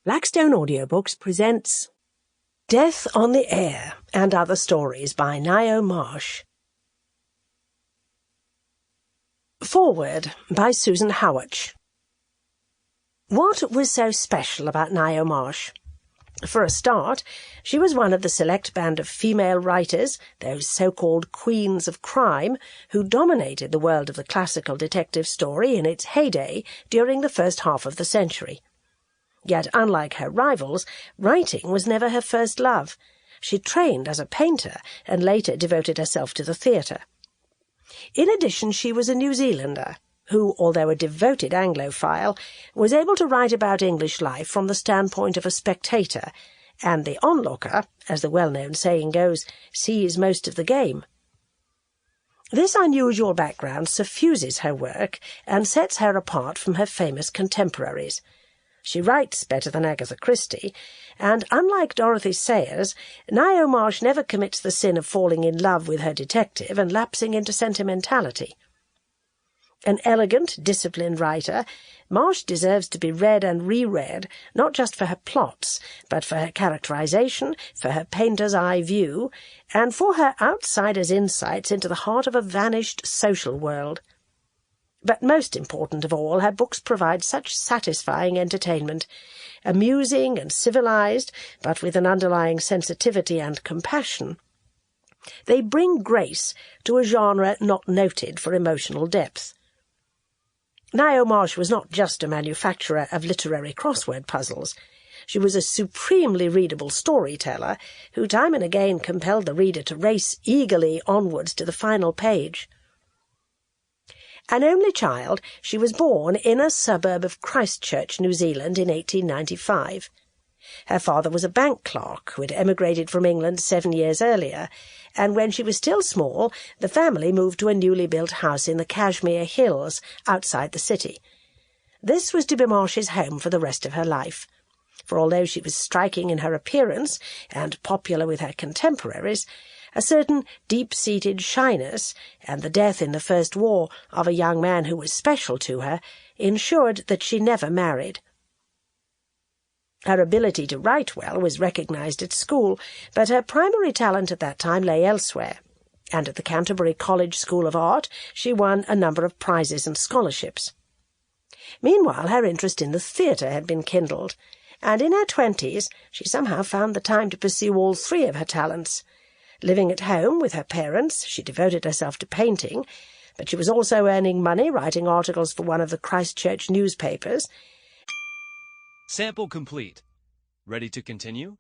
Blackstone Audiobooks presents Death on the Air and Other Stories by Ngaio Marsh. Foreword by Susan Howatch. What was so special about Ngaio Marsh? For a start, she was one of the select band of female writers, those so-called queens of crime, who dominated the world of the classical detective story in its heyday during the first half of the century. Yet, unlike her rivals, writing was never her first love. She trained as a painter and later devoted herself to the theatre. In addition, she was a New Zealander who, although a devoted Anglophile, was able to write about English life from the standpoint of a spectator, and the onlooker, as the well-known saying goes, sees most of the game. This unusual background suffuses her work and sets her apart from her famous contemporaries. She writes better than Agatha Christie, and, unlike Dorothy Sayers, Ngaio Marsh never commits the sin of falling in love with her detective and lapsing into sentimentality. An elegant, disciplined writer, Marsh deserves to be read and reread, not just for her plots, but for her characterization, for her painter's eye view, and for her outsider's insights into the heart of a vanished social world. But most important of all, her books provide such satisfying entertainment, amusing and civilized, but with an underlying sensitivity and compassion. They bring grace to a genre not noted for emotional depth. Ngaio Marsh was not just a manufacturer of literary crossword puzzles. She was a supremely readable storyteller who time and again compelled the reader to race eagerly onwards to the final page. An only child, she was born in a suburb of Christchurch, New Zealand, in 1895. Her father was a bank clerk who had emigrated from England 7 years earlier, and when she was still small, the family moved to a newly built house in the Kashmir Hills, outside the city. This was to be Marsh's home for the rest of her life, for although she was striking in her appearance and popular with her contemporaries, a certain deep-seated shyness and the death in the First War of a young man who was special to her ensured that she never married. Her ability to write well was recognized at school, but her primary talent at that time lay elsewhere, and at the Canterbury College School of Art she won a number of prizes and scholarships. Meanwhile, her interest in the theatre had been kindled, and in her 20s she somehow found the time to pursue all three of her talents. Living at home with her parents, she devoted herself to painting, but she was also earning money writing articles for one of the Christchurch newspapers. Sample complete. Ready to continue?